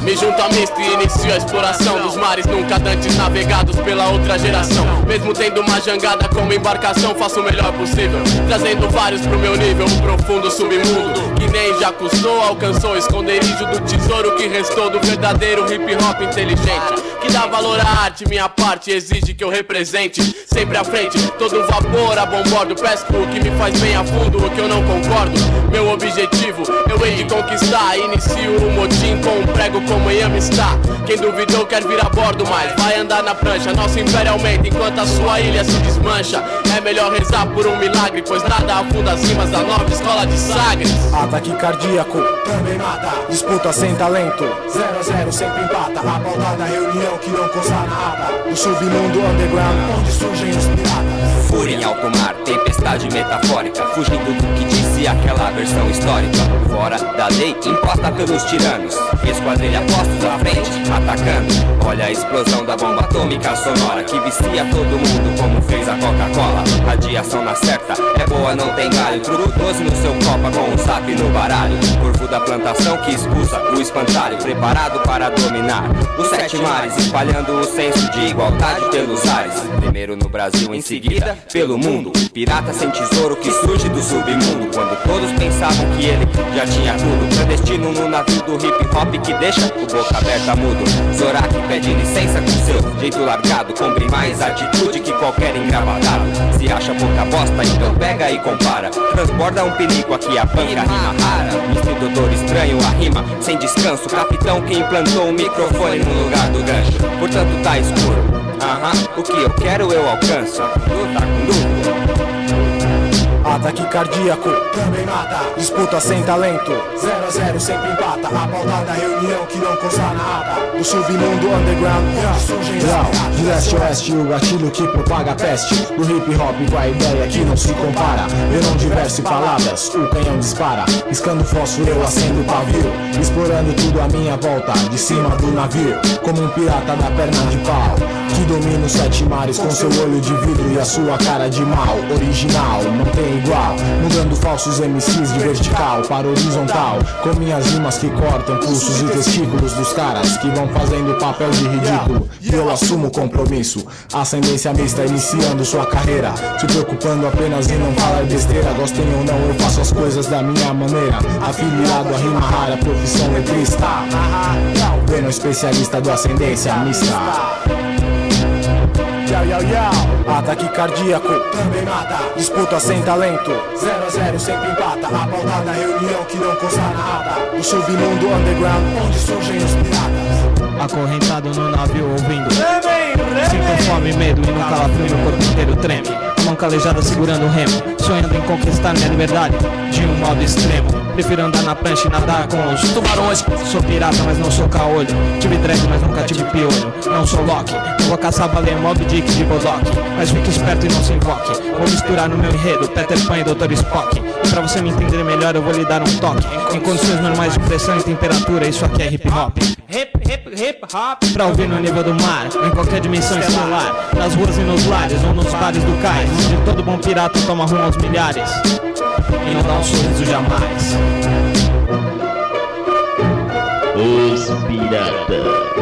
Me junto a misto e inicio a exploração dos mares nunca dantes navegados pela outra geração. Mesmo tendo uma jangada como embarcação, faço o melhor possível, trazendo vários pro meu nível. Um profundo submundo que nem já custou, alcançou o esconderijo do tesouro que restou do verdadeiro hip hop inteligente, que dá valor à arte. Minha parte exige que eu represente sempre à frente, todo vapor a bombordo. Pesco o que me faz bem a fundo, o que eu não concordo. Meu objetivo eu hei de conquistar. Inicio o motim com um prego como Yami está. Quem duvidou quer vir a bordo, mas vai andar na prancha. Nosso império aumenta enquanto a sua ilha se desmancha. É melhor rezar por um milagre, pois nada afunda as rimas da nova escola de Sagres. Ataque cardíaco também mata, disputa sem talento, 0 a 0 sempre empata. A pauta da reunião que não consta na ata, o submundo underground onde surgem os piratas. Fúria em alto mar, tempestade metafórica, fugindo do que disse aquela versão histórica. Fora da lei imposta pelos tiranos, esquadrilha postos à frente, atacando. Olha a explosão da bomba atômica sonora que vicia todo mundo como fez a Coca-Cola. Radiação na certa, é boa, não tem galho. Truco 12 no seu copa com um zap no baralho. Corvo da plantação que expulsa o espantalho, preparado para dominar os 7 mares, espalhando o senso de igualdade pelos ares. Primeiro no Brasil, em seguida pelo mundo. Pirata sem tesouro que surge do submundo, quando todos pensavam que ele já tinha tudo. Clandestino no navio do hip hop que deixa o boca aberta mudo. Zorak pede licença com seu jeito largado, compre mais atitude que qualquer engravatado. Se acha pouca bosta, então pega e compara. Transborda um pinico aqui, a panca rima rara. Mister Doutor estranho, a rima sem descanso. Capitão que implantou um microfone no lugar do gancho. Portanto tá escuro, o que eu quero eu alcanço. Tá com dúvida? Ataque cardíaco também mata, disputa sem talento, 0 a 0 sempre empata. A pauta da reunião que não consta na ata, o submundo underground onde surgem os piratas. De leste a oeste o gatilho que propaga a peste, do hip hop com a ideia que não se compara. Eu não diverso palavras, o canhão dispara, piscando fósforo eu acendo o pavio, explorando tudo à minha volta, de cima do navio, como um pirata da perna de pau, que domina os 7 mares com seu olho de vidro e a sua cara de mal. Original, não tem igual, mudando falsos MCs de vertical para horizontal, com minhas rimas que cortam pulsos e testículos dos caras que vão fazendo papel de ridículo. E eu assumo o compromisso, ascendência mista iniciando sua carreira, se preocupando apenas em não falar besteira. Gostem ou não, eu faço as coisas da minha maneira, afiliado a rima rara, profissão letrista, pleno especialista do ascendência mista. Ataque cardíaco também mata, disputa sem talento, 0 a 0 sempre empata. A pauta da reunião que não consta na ata, o submundo underground onde surgem os piratas. Acorrentado no navio ouvindo, sinto fome e medo e no calafrio meu corpo inteiro treme. A mão calejada segurando o remo, sonhando em conquistar minha liberdade de um modo extremo. Prefiro andar na prancha e nadar com os tubarões. Sou pirata, mas não sou caolho. Tive dread, mas nunca tive piolho. Não sou Loki, não vou caçar baleia Mob Dick de Bodock. Mas fique esperto e não se invoque. Vou misturar no meu enredo Peter Pan e Dr. Spock. E pra você me entender melhor eu vou lhe dar um toque. Em condições normais de pressão e temperatura, isso aqui é hip hop. Hip hop. Pra ouvir no nível do mar, em qualquer dimensão estelar, nas ruas e nos lares ou nos bares do cais, onde todo bom pirata toma rumo aos milhares e não dá um sorriso jamais. Os Piratas.